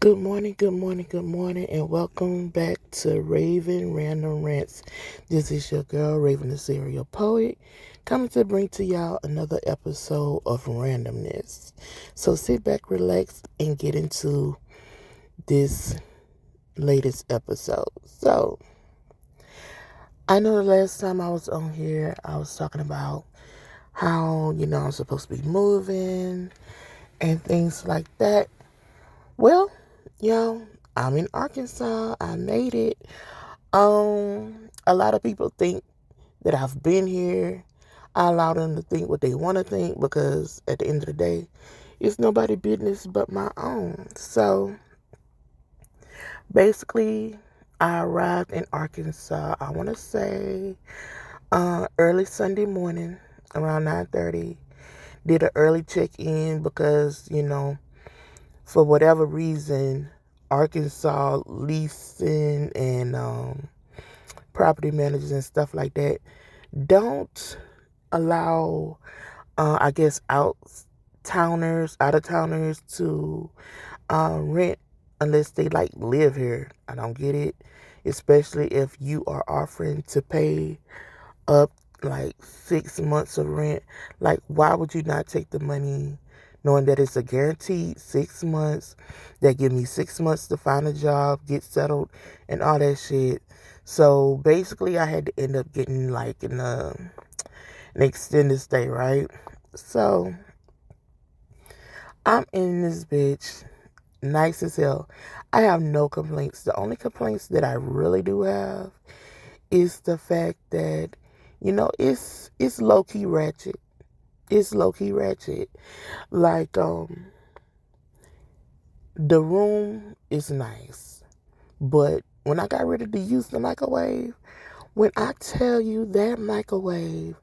Good morning, good morning, and welcome back to Raven Random Rants. This is your girl, Raven the Serial Poet, coming to bring to y'all another episode of randomness. So sit back, relax, and get into this latest episode. So, I know the last time I was on here, I was talking about how, I'm supposed to be moving and things like that. Well, y'all, I'm in Arkansas. I made it. A lot of people think that I've been here. I allow them to think what they want to think because at the end of the day, it's nobody's business but my own. So basically, I arrived in Arkansas. I want to say early Sunday morning, around 9:30. Did an early check-in because for whatever reason, Arkansas leasing and property managers and stuff like that don't allow, I guess, out of towners to rent unless they like live here. I don't get it, especially if you are offering to pay up like 6 months of rent. Like, why would you not take the money knowing that it's a guaranteed 6 months that give me 6 months to find a job, get settled, and all that shit? So basically, I had to end up getting like an extended stay, right? So I'm in this bitch, nice as hell. I have no complaints. The only complaints that I really do have is the fact that it's low key ratchet. It's low key ratchet. Like the room is nice, but when I got ready to use the microwave, when I tell you that microwave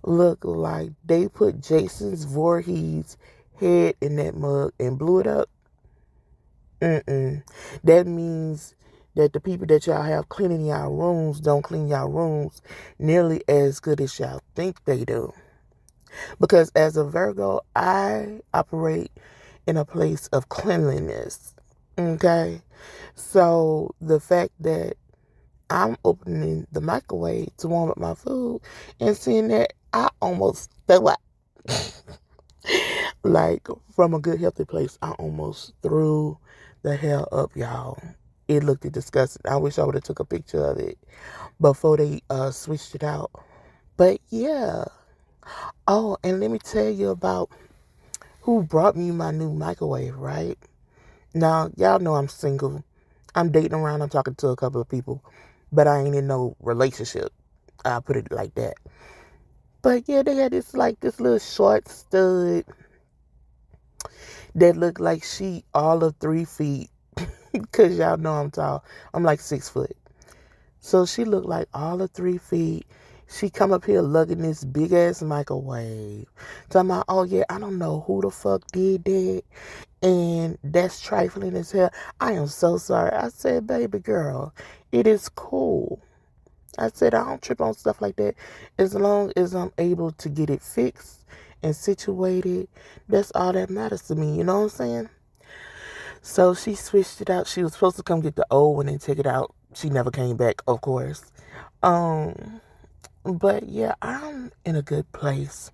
looked like they put Jason's Voorhees head in that mug and blew it up, that means that the people that y'all have cleaning y'all rooms don't clean y'all rooms nearly as good as y'all think they do. Because as a Virgo, I operate in a place of cleanliness. Okay? So the fact that I'm opening the microwave to warm up my food and seeing that, I almost threw up. Like, from a good, healthy place, I almost threw the hell up, y'all. It looked disgusting. I wish I would have took a picture of it before they switched it out. But yeah. Oh, and let me tell you about who brought me my new microwave, right? Now, y'all know I'm single. I'm dating around. I'm talking to a couple of people. But I ain't in no relationship. I put it like that. But yeah, they had this little short stud that looked like she all of 3 feet. Because y'all know I'm tall. I'm like 6 foot. So she looked like all of 3 feet. She come up here lugging this big ass microwave. Talking about, oh yeah, I don't know who the fuck did that. And that's trifling as hell. I am so sorry. I said, baby girl, it is cool. I said, I don't trip on stuff like that. As long as I'm able to get it fixed and situated, that's all that matters to me. You know what I'm saying? So she switched it out. She was supposed to come get the old one and take it out. She never came back, of course. Um, but yeah, I'm in a good place.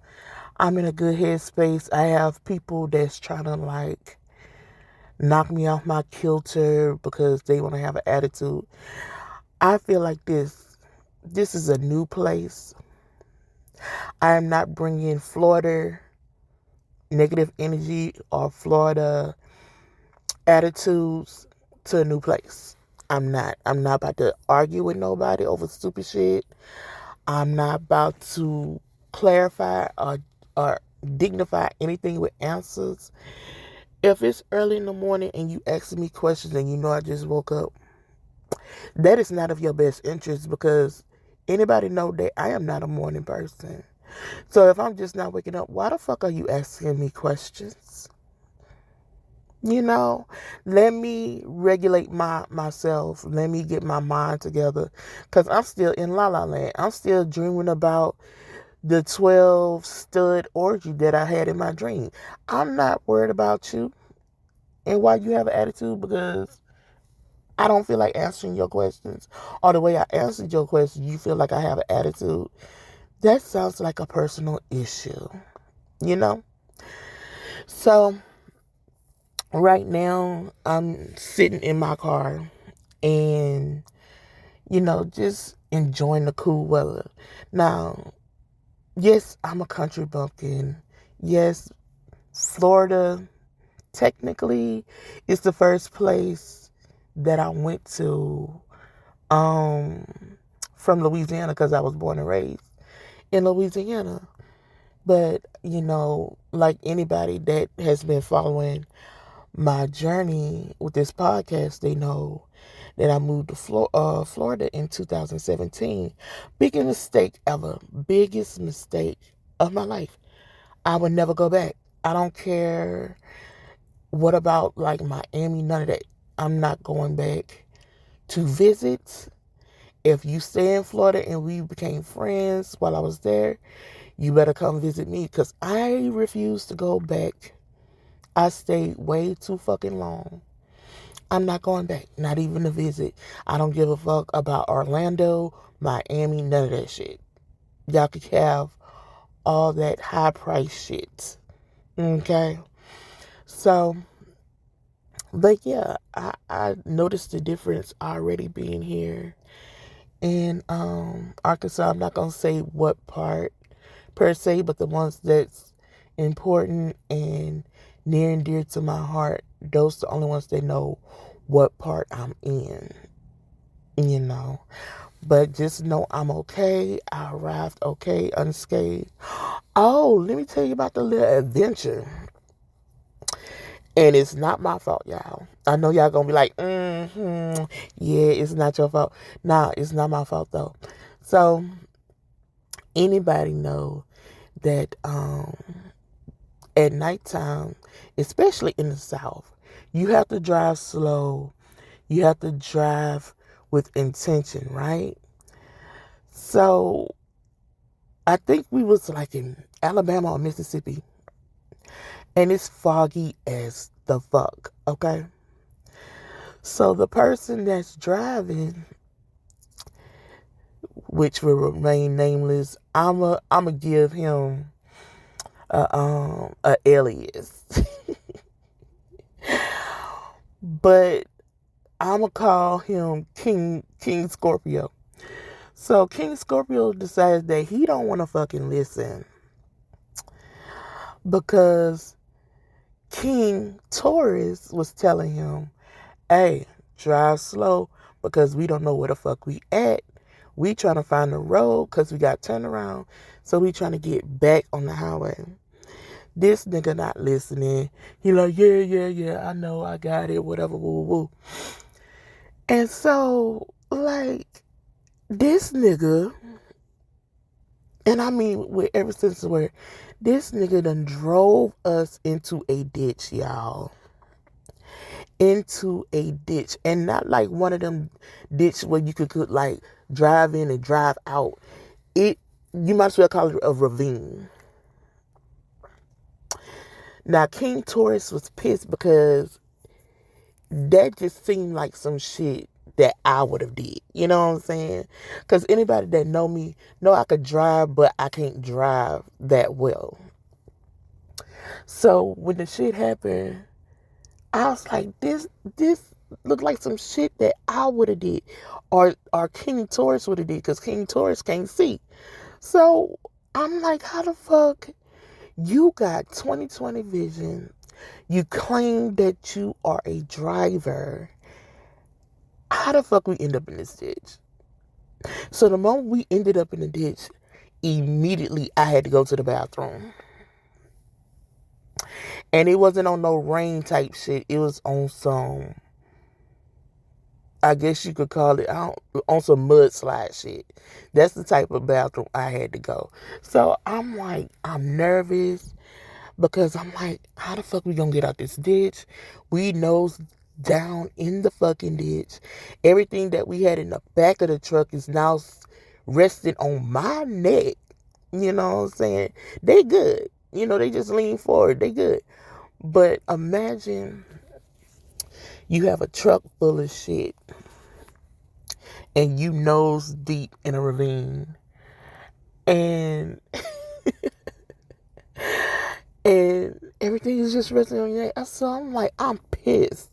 I'm in a good headspace. I have people that's trying to like knock me off my kilter because they want to have an attitude. I feel like this is a new place. I am not bringing Florida negative energy or Florida attitudes to a new place. I'm not. I'm not about to argue with nobody over stupid shit. I'm not about to clarify or dignify anything with answers. If it's early in the morning and you asking me questions and you know I just woke up, that is not of your best interest because anybody know that I am not a morning person. So if I'm just not waking up, why the fuck are you asking me questions? Let me regulate myself. Let me get my mind together because I'm still in La La Land. I'm still dreaming about the 12 stud orgy that I had in my dream. I'm not worried about you. And why you have an attitude? Because I don't feel like answering your questions. Or the way I answered your question, you feel like I have an attitude. That sounds like a personal issue, you know? So right now, I'm sitting in my car and, just enjoying the cool weather. Now, yes, I'm a country bumpkin. Yes, Florida technically is the first place that I went to um, from Louisiana because I was born and raised in Louisiana. But, like anybody that has been following my journey with this podcast, they know that I moved to Florida in 2017. Biggest mistake ever. Biggest mistake of my life. I would never go back. I don't care what about like Miami, none of that. I'm not going back to visit. If you stay in Florida and we became friends while I was there, you better come visit me because I refuse to go back. I stayed way too fucking long. I'm not going back, not even to visit. I don't give a fuck about Orlando, Miami, none of that shit. Y'all could have all that high price shit. Okay? So, but yeah, I noticed the difference already being here in Arkansas. I'm not going to say what part per se, but the ones that's important and near and dear to my heart, those are the only ones that know what part I'm in, But just know I'm okay. I arrived okay, unscathed. Oh, let me tell you about the little adventure. And it's not my fault, y'all. I know y'all gonna be like, yeah, it's not your fault. Nah, it's not my fault though. So anybody know that at nighttime, especially in the South, you have to drive slow. You have to drive with intention, right? So I think we was like in Alabama or Mississippi, and it's foggy as the fuck, okay? So the person that's driving, which will remain nameless, I'ma give him a alias. But I'ma call him King Scorpio. So King Scorpio decides that he don't want to fucking listen because King Taurus was telling him, hey, drive slow because we don't know where the fuck we at. We trying to find the road because we got turned around. So we trying to get back on the highway. This nigga not listening. He like, yeah, I know, I got it, whatever, woo, woo. And so, like, this nigga, and I mean with every sense of word, this nigga done drove us into a ditch, y'all. Into a ditch. And not like one of them ditch where you could like drive in and drive out. You might as well call it a ravine. Now King Taurus was pissed because that just seemed like some shit that I would have did. You know what I'm saying? Because anybody that know me know I could drive, but I can't drive that well. So when the shit happened, I was like, this looked like some shit that I would have did, or King Taurus would have did, because King Taurus can't see. So I'm like, how the fuck you got 20/20 vision? You claim that you are a driver. How the fuck we end up in this ditch? So the moment we ended up in the ditch, immediately I had to go to the bathroom. And it wasn't on no rain type shit. It was on some, I guess you could call it, on some mudslide shit. That's the type of bathroom I had to go. So I'm like, I'm nervous because I'm like, how the fuck we gonna get out this ditch? We nose down in the fucking ditch. Everything that we had in the back of the truck is now resting on my neck. You know what I'm saying? They good. They just lean forward. They good. But imagine You have a truck full of shit and you nose deep in a ravine. And and everything is just resting on your neck. So I'm like, I'm pissed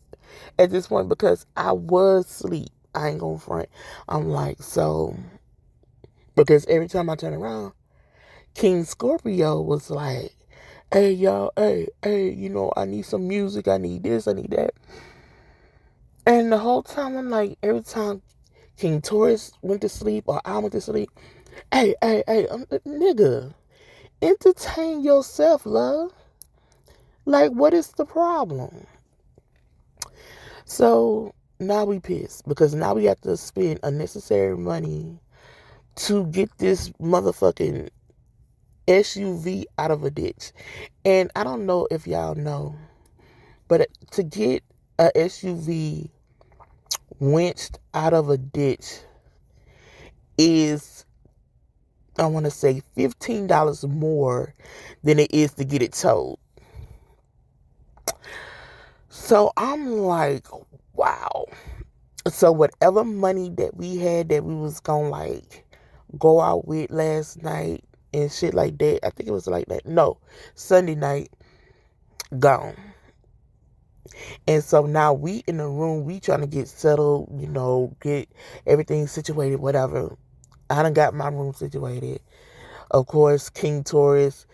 at this point because I was asleep. I ain't gonna front. I'm like, so, because every time I turn around, King Scorpio was like, hey, y'all, hey, I need some music. I need this, I need that. And the whole time, I'm like, every time King Taurus went to sleep or I went to sleep, hey, nigga, entertain yourself, love. Like, what is the problem? So now we pissed because now we have to spend unnecessary money to get this motherfucking SUV out of a ditch. And I don't know if y'all know, but to get a SUV winched out of a ditch is, I want to say, $15 more than it is to get it towed. So I'm like, wow. So whatever money that we had that we was gonna like go out with last night and shit like that, I think it was like that. No, Sunday night, gone. And so now we in the room, we trying to get settled, get everything situated, whatever. I done got my room situated. Of course, King Taurus.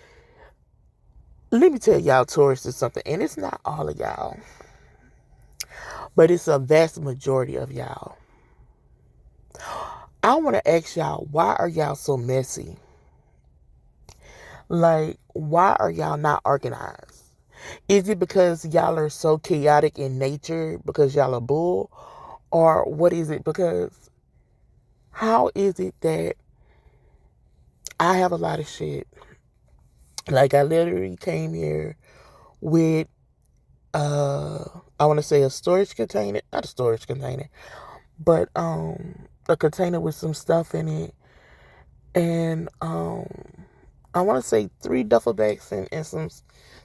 Let me tell y'all, Taurus is something, and it's not all of y'all, but it's a vast majority of y'all. I want to ask y'all, why are y'all so messy? Like, why are y'all not organized? Is it because y'all are so chaotic in nature because y'all are bull? Or what is it? Because how is it that I have a lot of shit? Like, I literally came here with, I want to say a storage container. Not a storage container, but a container with some stuff in it. And I want to say 3 duffel bags and some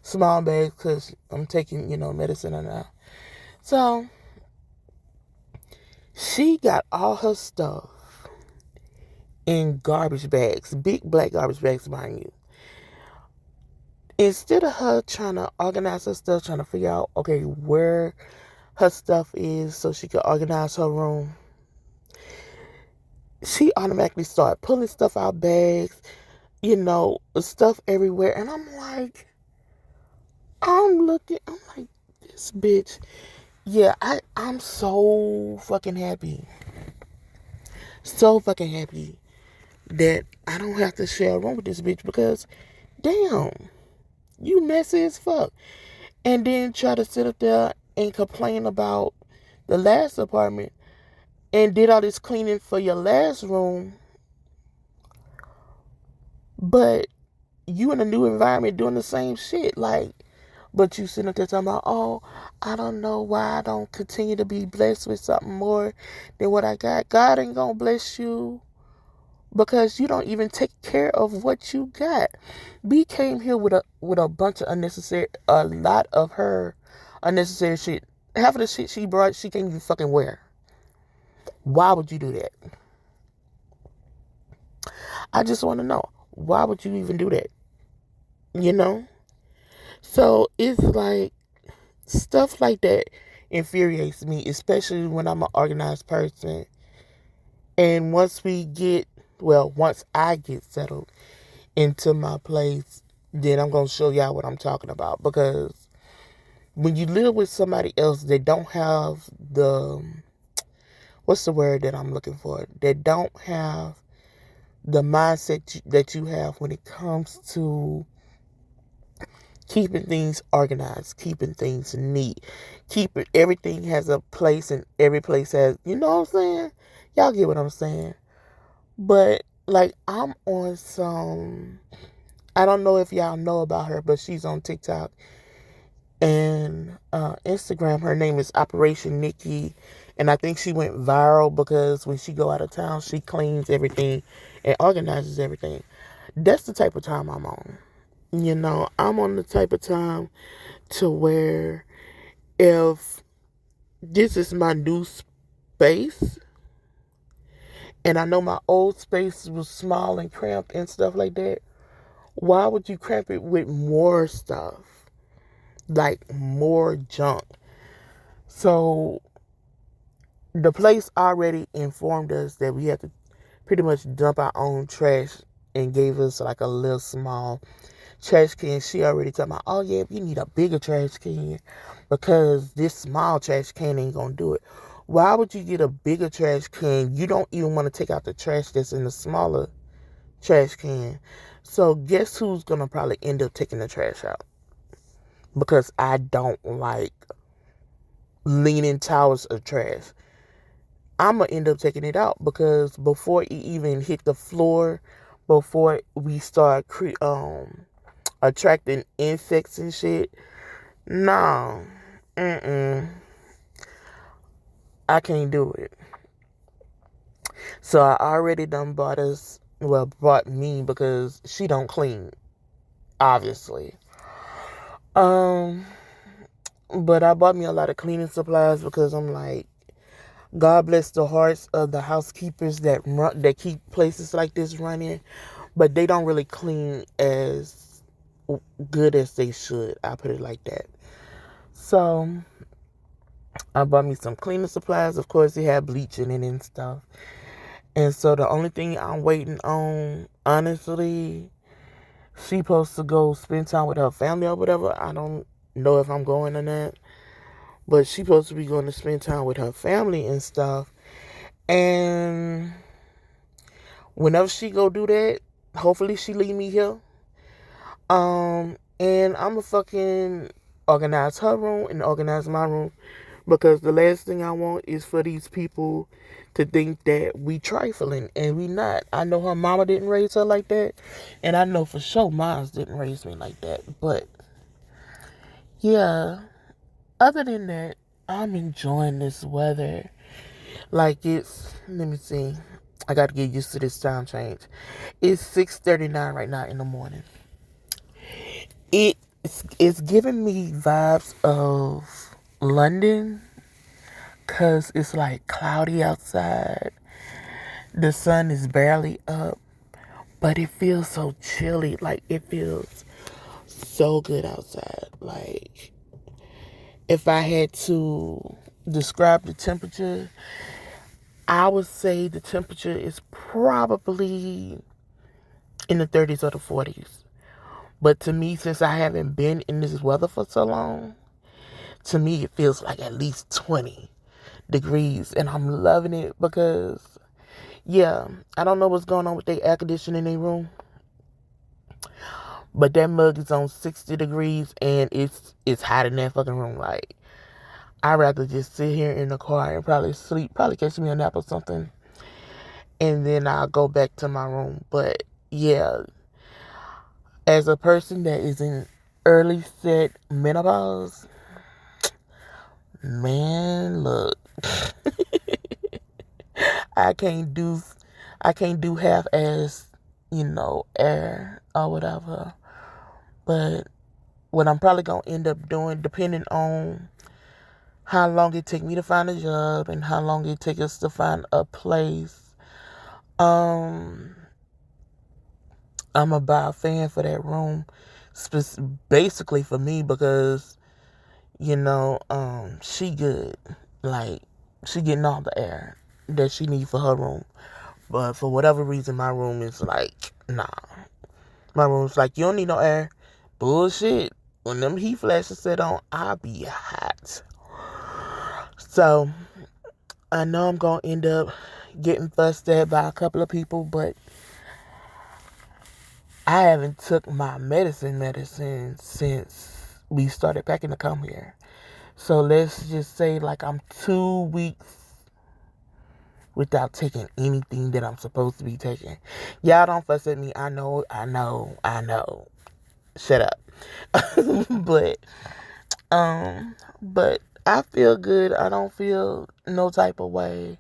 small bags because I'm taking, medicine and that. So she got all her stuff in garbage bags, big black garbage bags, mind you. Instead of her trying to organize her stuff, trying to figure out, okay, where her stuff is so she can organize her room, she automatically started pulling stuff out bags, stuff everywhere. And I'm like, I'm like, this bitch. Yeah, I'm so fucking happy. So fucking happy that I don't have to share a room with this bitch because, damn, you messy as fuck. And then try to sit up there and complain about the last apartment and did all this cleaning for your last room, but you in a new environment doing the same shit. Like, but you sitting up there talking about, oh, I don't know why I don't continue to be blessed with something more than what I got. God ain't gonna bless you because you don't even take care of what you got. B came here with a bunch of a lot of her unnecessary shit. Half of the shit she brought, she can't even fucking wear. Why would you do that? I just want to know, why would you even do that? So it's like, stuff like that infuriates me, especially when I'm an organized person. And once I get settled into my place, then I'm going to show y'all what I'm talking about. Because when you live with somebody else that don't have what's the word that I'm looking for? That don't have the mindset that you have when it comes to keeping things organized, keeping things neat, everything has a place and every place has, you know what I'm saying? Y'all get what I'm saying? But like, I'm on some, I don't know if y'all know about her, but she's on TikTok and Instagram. Her name is Operation Nikki, and I think she went viral because when she go out of town, she cleans everything and organizes everything. That's the type of time I'm on. I'm on the type of time to where if this is my new space, and I know my old space was small and cramped and stuff like that. Why would you cramp it with more stuff? Like more junk. So the place already informed us that we had to pretty much dump our own trash and gave us like a little small trash can. She already told me, oh yeah, you need a bigger trash can because this small trash can ain't gonna do it. Why would you get a bigger trash can? You don't even want to take out the trash that's in the smaller trash can. So guess who's gonna probably end up taking the trash out? Because I don't like leaning towers of trash. I'm gonna end up taking it out because before it even hit the floor, before we start attracting insects and shit, no, I can't do it. So I already done bought me because she don't clean, obviously. Um, but I bought me a lot of cleaning supplies because I'm like, God bless the hearts of the housekeepers that keep places like this running, but they don't really clean as good as they should. I put it like that. So I bought me some cleaning supplies. Of course, it had bleach in it and stuff. And so the only thing I'm waiting on, honestly, she supposed to go spend time with her family or whatever. I don't know if I'm going or not. But she supposed to be going to spend time with her family and stuff. And whenever she go do that, hopefully she leave me here. And I'ma fucking organize her room and organize my room. Because the last thing I want is for these people to think that we trifling, and we not. I know her mama didn't raise her like that, and I know for sure mine didn't raise me like that. But yeah, other than that, I'm enjoying this weather. Like let me see. I got to get used to this time change. It's 6:39 right now in the morning. It's giving me vibes of London because it's like cloudy outside. The sun is barely up, but it feels so chilly. Like it feels so good outside. Like if I had to describe the temperature, I would say the temperature is probably in the 30s or the 40s. But to me, since I haven't been in this weather for so long, to me it feels like at least 20 degrees. And I'm loving it because, yeah, I don't know what's going on with their air conditioning in their room. But that mug is on 60 degrees and it's hot in that fucking room. Like, I'd rather just sit here in the car and probably sleep, probably catch me a nap or something. And then I'll go back to my room. But yeah, as a person that is in early set menopause, man, look, I can't do half ass, air or whatever. But what I'm probably gonna end up doing, depending on how long it take me to find a job and how long it take us to find a place, I'm gonna buy a fan for that room, basically for me because she good, like she getting all the air that she need for her room. But for whatever reason, my room is like, nah. My room's like, you don't need no air. Bullshit. When them heat flashes set on, I'll be hot. So, I know I'm going to end up getting fussed at by a couple of people, but I haven't took my medicine since we started packing to come here. So, let's just say like I'm 2 weeks without taking anything that I'm supposed to be taking. Y'all don't fuss at me. I know. Shut up. But I feel good. I don't feel no type of way.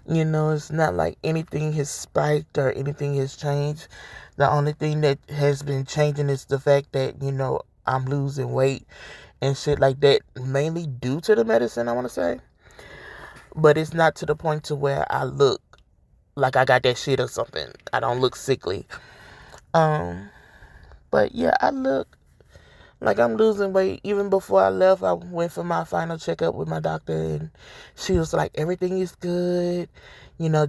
It's not like anything has spiked or anything has changed. The only thing that has been changing is the fact that, I'm losing weight and shit like that, mainly due to the medicine, I want to say. But it's not to the point to where I look like I got that shit or something. I don't look sickly. Um, but yeah, I look like I'm losing weight. Even before I left, I went for my final checkup with my doctor, and she was like, everything is good.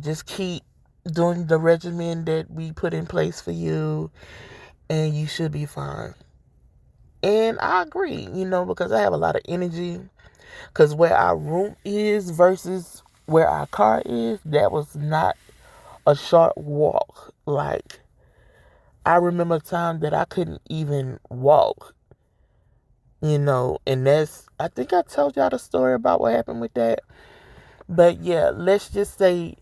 Just keep doing the regimen that we put in place for you, and you should be fine. And I agree, because I have a lot of energy. Because where our room is versus where our car is, that was not a short walk. Like, I remember a time that I couldn't even walk, and I think I told y'all the story about what happened with that. But yeah, let's just say,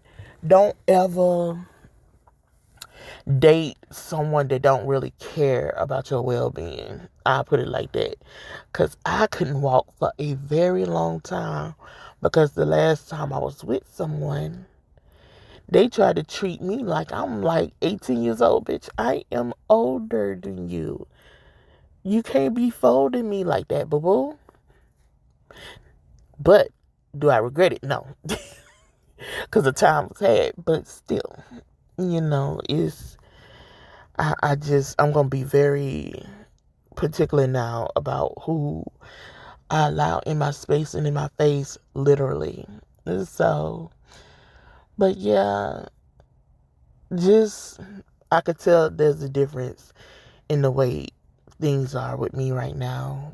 don't ever date someone that don't really care about your well-being. I'll put it like that. Because I couldn't walk for a very long time, because the last time I was with someone, they tried to treat me like I'm like 18 years old. Bitch, I am older than you. You can't be folding me like that, boo-boo. But do I regret it? No. Because the time was had. But still, it's... I'm going to be very particular now about who I allow in my space and in my face, literally. So, but yeah, I could tell there's a difference in the way things are with me right now.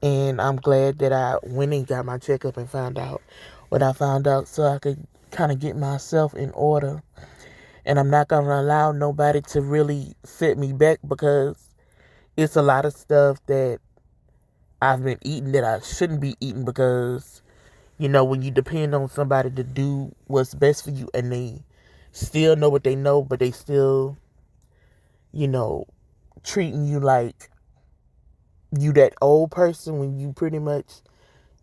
And I'm glad that I went and got my checkup and found out what I found out, so I could kind of get myself in order. And I'm not going to allow nobody to really set me back, because it's a lot of stuff that I've been eating that I shouldn't be eating, because, when you depend on somebody to do what's best for you, and they still know what they know, but they still, treating you like you that old person, when you pretty much,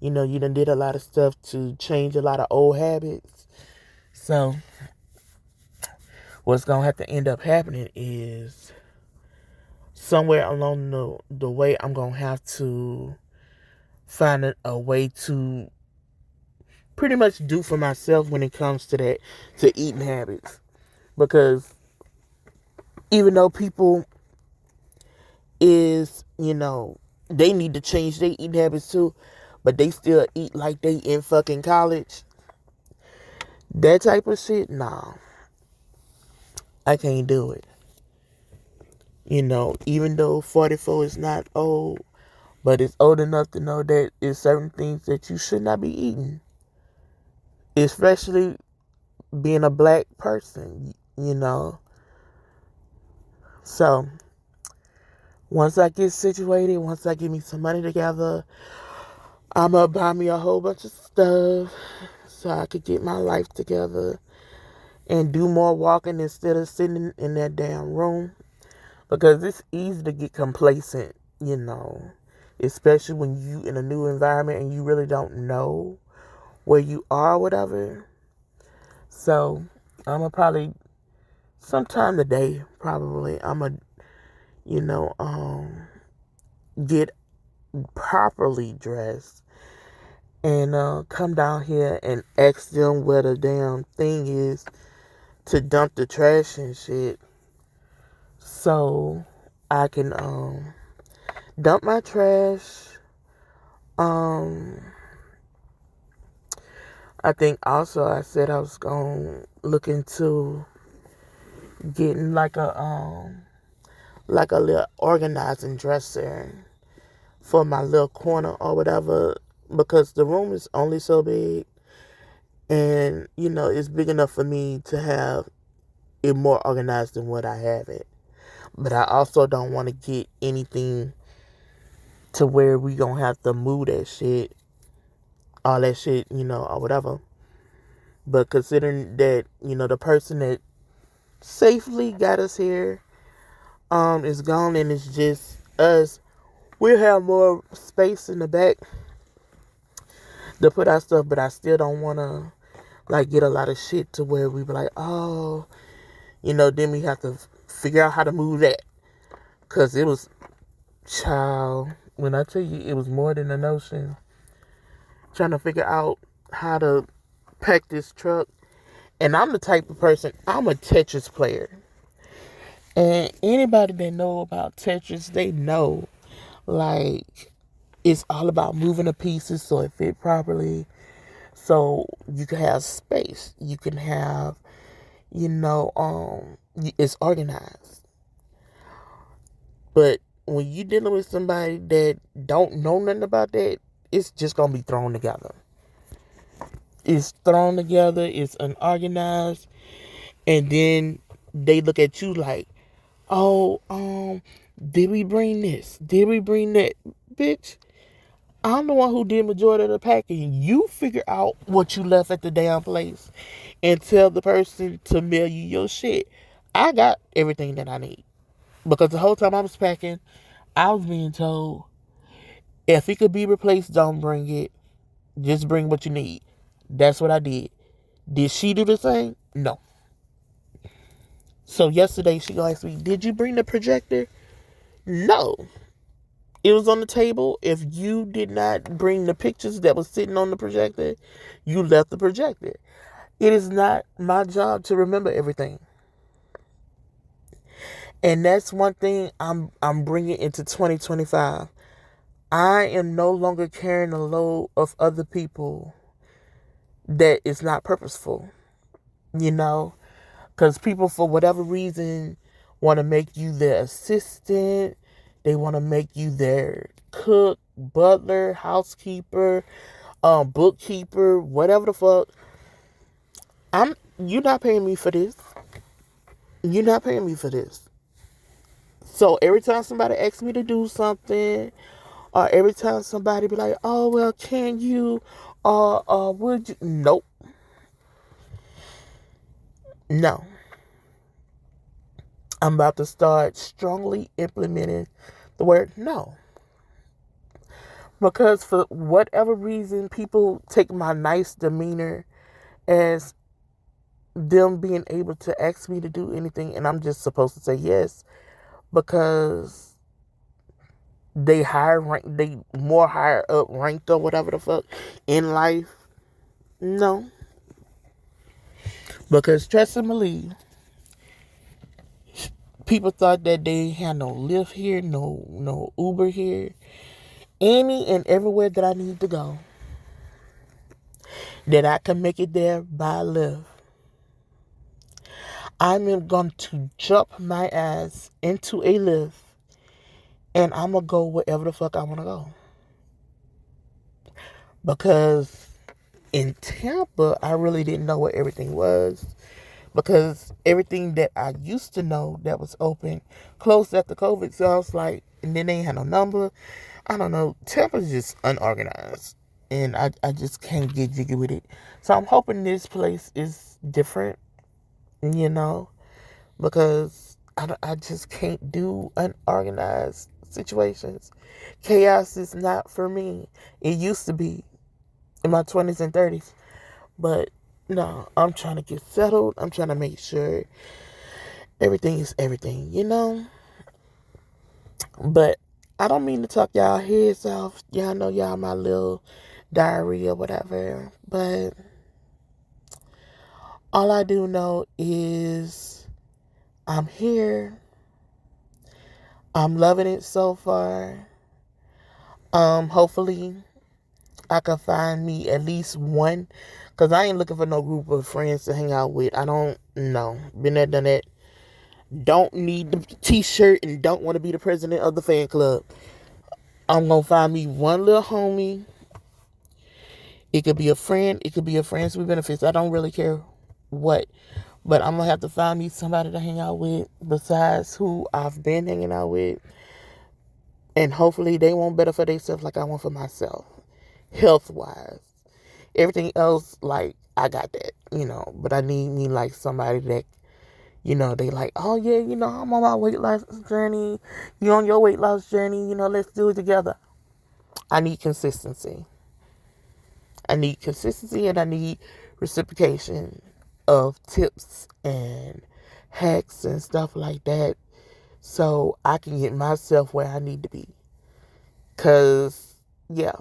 you done did a lot of stuff to change a lot of old habits. So what's going to have to end up happening is, somewhere along the way, I'm going to have to find a way to pretty much do for myself when it comes to that, to eating habits. Because even though people is, they need to change their eating habits too, but they still eat like they in fucking college. That type of shit, nah. I can't do it. Even though 44 is not old, but it's old enough to know that there's certain things that you should not be eating. Especially being a black person, So, once I get situated, once I get me some money together, I'm going to buy me a whole bunch of stuff so I could get my life together and do more walking instead of sitting in that damn room. Because it's easy to get complacent, especially when you in a new environment and you really don't know where you are or whatever. So, I'm going to probably, sometime today, probably, I'm going to, get properly dressed and come down here and ask them where the damn thing is to dump the trash and shit, so I can dump my trash. I think also I said I was gonna look into getting like a little organizing dresser for my little corner or whatever, because the room is only so big, and it's big enough for me to have it more organized than what I have it. But I also don't want to get anything to where we gonna have to move that shit, all that shit, or whatever. But considering that, the person that safely got us here is gone, and it's just us, we'll have more space in the back to put our stuff. But I still don't want to like get a lot of shit to where we be like, oh, then we have to figure out how to move that. Because it was, child, When I tell you it was more than a notion, trying to figure out how to pack this truck. And I'm the type of person, I'm a Tetris player. And anybody that know about Tetris, they know, like, it's all about moving the pieces so it fit properly. So you can have space. You can have, it's organized. But when you dealing with somebody that don't know nothing about that, it's just gonna be thrown together. It's thrown together, it's unorganized, and then they look at you like, oh, did we bring this? Did we bring that? Bitch, I'm the one who did majority of the packing. You figure out what you left at the damn place and tell the person to mail you your shit. I got everything that I need. Because the whole time I was packing, I was being told, if it could be replaced, don't bring it. Just bring what you need. That's what I did. Did she do the same? No. So yesterday she asked me, did you bring the projector? No. It was on the table. If you did not bring the pictures that was sitting on the projector, you left the projector. It is not my job to remember everything. And that's one thing I'm bringing into 2025. I am no longer carrying the load of other people that is not purposeful, because people, for whatever reason, want to make you their assistant. They want to make you their cook, butler, housekeeper, bookkeeper, whatever the fuck. You're not paying me for this. You're not paying me for this. So every time somebody asks me to do something, or every time somebody be like, oh, well, can you, or would you? Nope. No. I'm about to start strongly implementing the word no. Because for whatever reason, people take my nice demeanor as them being able to ask me to do anything, and I'm just supposed to say yes because they more higher up ranked or whatever the fuck in life. No. Because trust and believe, people thought that they had no Lyft here, no Uber here. Any and everywhere that I need to go, that I can make it there by Lyft, I'm going to jump my ass into a Lyft and I'm going to go wherever the fuck I want to go. Because in Tampa, I really didn't know what everything was. Because everything that I used to know that was open closed after COVID. So I was like, and then they ain't had no number. I don't know. Tampa's just unorganized. And I just can't get jiggy with it. So I'm hoping this place is different, because I just can't do unorganized situations. Chaos is not for me. It used to be in my 20s and 30s. But no, I'm trying to get settled. I'm trying to make sure everything is everything, But I don't mean to talk y'all heads off. Y'all know y'all my little diary or whatever. But all I do know is I'm here. I'm loving it so far. Hopefully I can find me at least one. Because I ain't looking for no group of friends to hang out with. I don't know. Been there, done that. Don't need the t-shirt and don't want to be the president of the fan club. I'm going to find me one little homie. It could be a friend. It could be a friends with benefits. I don't really care what. But I'm going to have to find me somebody to hang out with besides who I've been hanging out with. And hopefully they want better for themselves like I want for myself. Health-wise. Everything else, like, I got that, But I need me, like, somebody that, they like, oh, yeah, I'm on my weight loss journey. You on your weight loss journey. Let's do it together. I need consistency. And I need reciprocation of tips and hacks and stuff like that so I can get myself where I need to be. Cause yeah,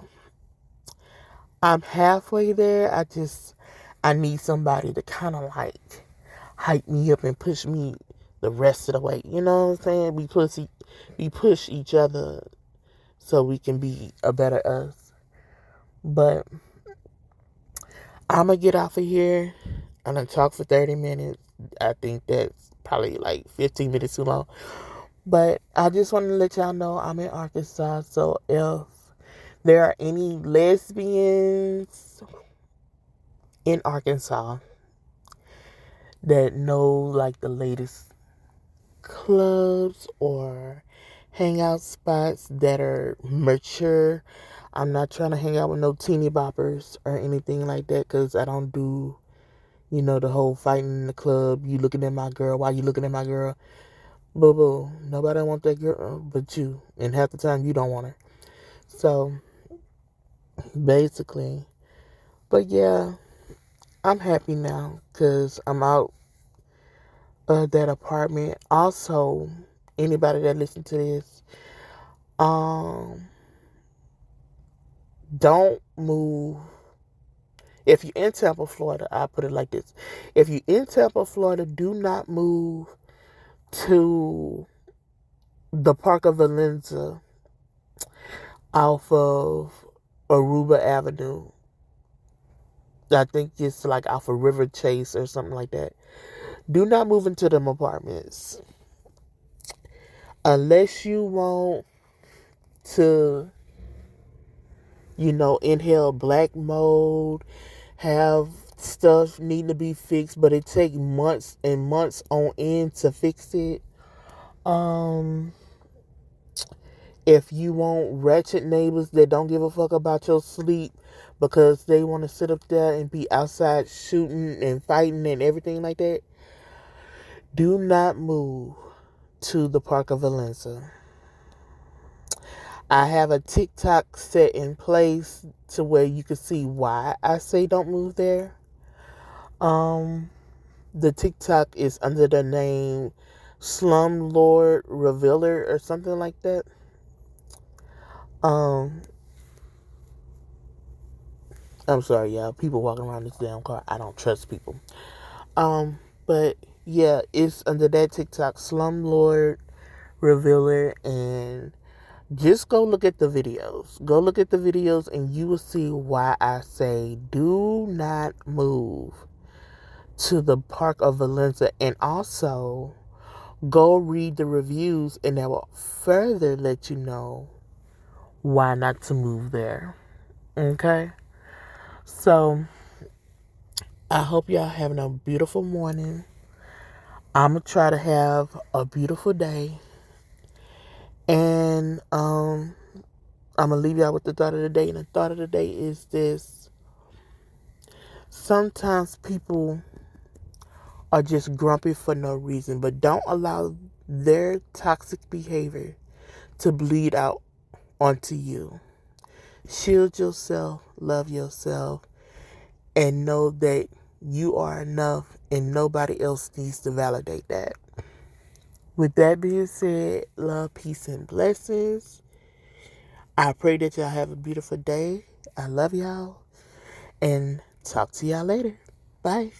I'm halfway there. I need somebody to kind of like hype me up and push me the rest of the way. You know what I'm saying? We push each other so we can be a better us. But I'm gonna get off of here. I'm gonna talk for 30 minutes. I think that's probably like 15 minutes too long. But I just want to let y'all know I'm in Arkansas. So if there are any lesbians in Arkansas that know like the latest clubs or hangout spots that are mature, I'm not trying to hang out with no teeny boppers or anything like that because I don't do, the whole fighting in the club. You looking at my girl. Why you looking at my girl? Boo boo. Nobody want that girl but you. And half the time you don't want her. So basically, but yeah, I'm happy now because I'm out of that apartment. Also, anybody that listen to this, um, don't move. If you're in Tampa, Florida, I put it like this. If you're in Tampa, Florida, do not move to the Park of Valencia off of Aruba Avenue. I think it's like off of River Chase or something like that. Do not move into them apartments unless you want to, inhale black mold, have stuff need to be fixed, but it take months and months on end to fix it. If you want wretched neighbors that don't give a fuck about your sleep because they want to sit up there and be outside shooting and fighting and everything like that, do not move to the Park of Valencia. I have a TikTok set in place to where you can see why I say don't move there. The TikTok is under the name Slumlord Revealer or something like that. I'm sorry, y'all. People walking around this damn car. I don't trust people. But yeah, it's under that TikTok, Slumlord Revealer, and just go look at the videos. Go look at the videos, and you will see why I say do not move to the Park of Valencia, and also go read the reviews, and that will further let you know why not to move there. Okay? So, I hope y'all having a beautiful morning. I'm going to try to have a beautiful day. And I'm going to leave y'all with the thought of the day. And the thought of the day is this. Sometimes people are just grumpy for no reason, but don't allow their toxic behavior to bleed out onto you. Shield yourself, love yourself, and know that you are enough and nobody else needs to validate that. With that being said, love, peace, and blessings. I pray that y'all have a beautiful day. I love y'all and talk to y'all later. Bye.